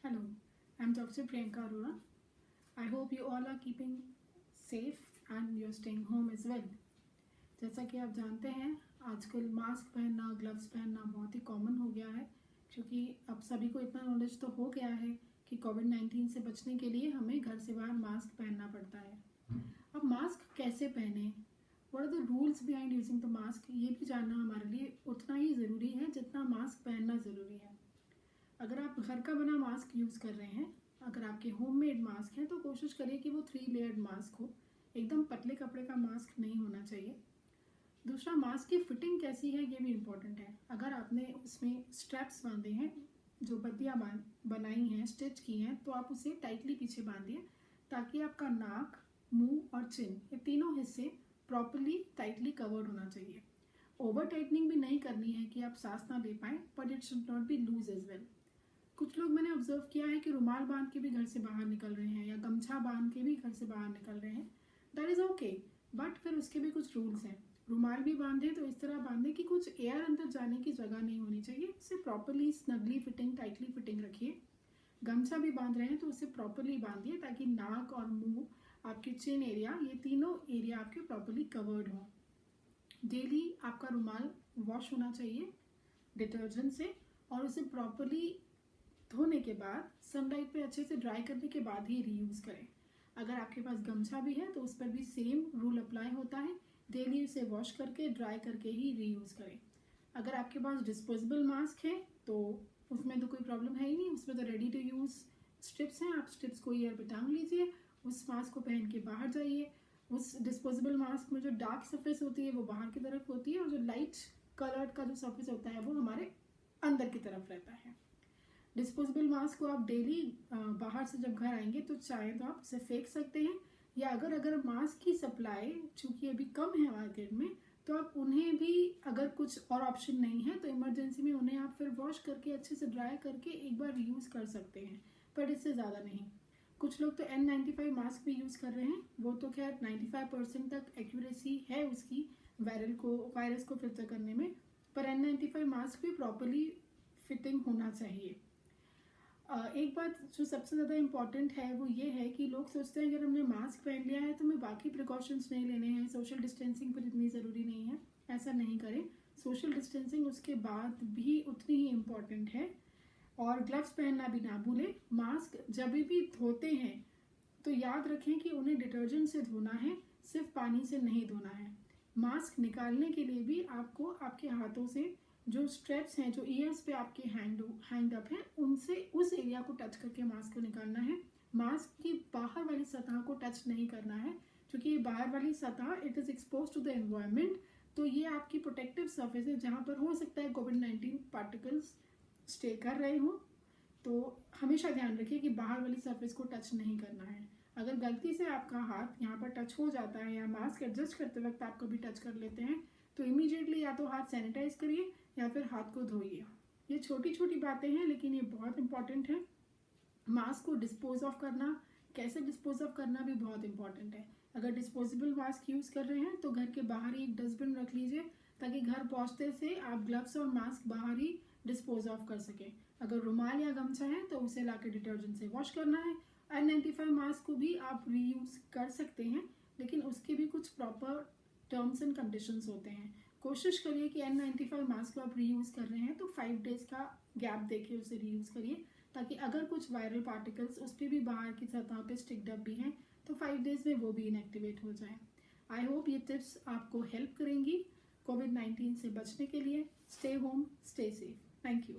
Hello, I'm Dr. Priyanka Arora. I hope you all are keeping safe and you're staying home as well. जैसा कि आप जानते हैं आजकल मास्क पहनना, ग्लव्स पहनना बहुत ही कॉमन हो गया है, क्योंकि अब सभी को इतना नॉलेज तो हो गया है कि कोविड-19 से बचने के लिए हमें घर से बाहर मास्क पहनना पड़ता है। अब मास्क कैसे पहने, what are the rules behind using the mask, ये भी जानना हमारे लिए उतना ही ज़रूरी है जितना मास्क पहनना ज़रूरी है। अगर आप घर का बना मास्क यूज़ कर रहे हैं, अगर आपके होममेड मास्क हैं, तो कोशिश करिए कि वो 3 लेयर्ड मास्क हो, एकदम पतले कपड़े का मास्क नहीं होना चाहिए। दूसरा, मास्क की फिटिंग कैसी है ये भी इम्पॉर्टेंट है। अगर आपने उसमें स्ट्रैप्स बांधे हैं, जो बत्तियाँ बनाई हैं, स्टिच की हैं, तो आप उसे टाइटली पीछे बांधिए ताकि आपका नाक, मुंह और चिन ये तीनों हिस्से प्रॉपरली टाइटली कवर्ड होना चाहिए। ओवर टाइटनिंग भी नहीं करनी है कि आप सांस ना ले पाएँ, but it should not be loose as well. कुछ लोग मैंने ऑब्जर्व किया है कि रुमाल बांध के भी घर से बाहर निकल रहे हैं या गमछा बांध के भी घर से बाहर निकल रहे हैं। दैट इज़ ओके, बट फिर उसके भी कुछ रूल्स हैं। रुमाल भी बांधे तो इस तरह बांधे कि कुछ एयर अंदर जाने की जगह नहीं होनी चाहिए। उसे properly snugly fitting, tightly fitting रखिए। गमछा भी बांध रहे हैं तो उसे प्रॉपरली बांधिए ताकि नाक और मुंह, आपके चिन एरिया, ये तीनों एरिया आपके प्रॉपरली कवर्ड हों। डेली आपका रुमाल वॉश होना चाहिए डिटर्जेंट से, और उसे प्रॉपरली धोने के बाद सनलाइट पे अच्छे से ड्राई करने के बाद ही रीयूज़ करें। अगर आपके पास गमछा भी है तो उस पर भी सेम रूल अप्लाई होता है, डेली उसे वॉश करके ड्राई करके ही रीयूज़ करें। अगर आपके पास डिस्पोजेबल मास्क है तो उसमें तो कोई प्रॉब्लम है ही नहीं, उसमें तो रेडी टू यूज़ स्ट्रिप्स हैं, आप स्ट्रिप्स को ईयर पे टांग लीजिए, उस मास्क को पहन के बाहर जाइए। उस डिस्पोजेबल मास्क में जो डार्क सरफेस होती है वो बाहर की तरफ होती है, और जो लाइट कलर्ड का जो सरफेस होता है वो हमारे अंदर की तरफ रहता है। डिस्पोजेबल मास्क को आप डेली बाहर से जब घर आएंगे तो चाहे तो आप उसे फेंक सकते हैं, या अगर मास्क की सप्लाई चूंकि अभी कम है मार्केट में, तो आप उन्हें भी, अगर कुछ और ऑप्शन नहीं है तो इमरजेंसी में उन्हें आप फिर वॉश करके अच्छे से ड्राई करके एक बार यूज़ कर सकते हैं, पर इससे ज़्यादा नहीं। कुछ लोग तो N95 मास्क भी यूज़ कर रहे हैं, वो तो खैर 95% तक एक्यूरेसी है उसकी वायरस को फिल्टर करने में, पर N95 मास्क भी प्रॉपरली फिटिंग होना चाहिए। एक बात जो सबसे ज़्यादा इम्पॉर्टेंट है वो ये है कि लोग सोचते हैं अगर हमने मास्क पहन लिया है तो हमें बाकी प्रिकॉशंस नहीं लेने हैं, सोशल डिस्टेंसिंग पर इतनी ज़रूरी नहीं है। ऐसा नहीं करें, सोशल डिस्टेंसिंग उसके बाद भी उतनी ही इम्पॉर्टेंट है। और ग्लव्स पहनना भी ना भूलें। मास्क जब भी धोते हैं तो याद रखें कि उन्हें डिटर्जेंट से धोना है, सिर्फ पानी से नहीं धोना है। मास्क निकालने के लिए भी आपको आपके हाथों से जो स्ट्रेप्स हैं, जो ईयर्स पे आपके हैंड अप हैं, उनसे उस एरिया को टच करके मास्क को निकालना है। मास्क की बाहर वाली सतह को टच नहीं करना है, क्योंकि ये बाहर वाली सतह it is expose to the environment, तो ये आपकी प्रोटेक्टिव सर्फेस है जहाँ पर हो सकता है कोविड-19 पार्टिकल्स स्टे कर रहे हो। तो हमेशा ध्यान रखिए कि बाहर वाली सरफेस को टच नहीं करना है। अगर गलती से आपका हाथ यहाँ पर टच हो जाता है या मास्क एडजस्ट करते वक्त आप कभी टच कर लेते हैं, तो इमीडिएटली या तो हाथ सैनिटाइज करिए या फिर हाथ को धोइए। ये छोटी छोटी बातें हैं लेकिन ये बहुत इंपॉर्टेंट है। मास्क को डिस्पोज ऑफ करना, कैसे डिस्पोज ऑफ करना भी बहुत इंपॉर्टेंट है। अगर डिस्पोजेबल मास्क यूज़ कर रहे हैं तो घर के बाहर ही एक डस्टबिन रख लीजिए ताकि घर पहुँचते से आप ग्लव्स और मास्क बाहर ही डिस्पोज ऑफ कर सकें। अगर रुमाल या गमछा है तो उसे लाके डिटर्जेंट से वॉश करना है। N95 मास्क को भी आप रीयूज़ कर सकते हैं, लेकिन उसके भी कुछ प्रॉपर टर्म्स एंड कंडीशंस होते हैं। कोशिश करिए कि N95 मास्क को आप रीयूज़ कर रहे हैं तो 5 डेज़ का गैप देके उसे रीयूज़ करिए, ताकि अगर कुछ वायरल पार्टिकल्स उस पर भी बाहर की सतह पे स्टिक्ड अप भी हैं तो 5 डेज़ में वो भी इनएक्टिवेट हो जाए। आई होप ये टिप्स आपको हेल्प करेंगी कोविड-19 से बचने के लिए। Stay home, stay safe. Thank you.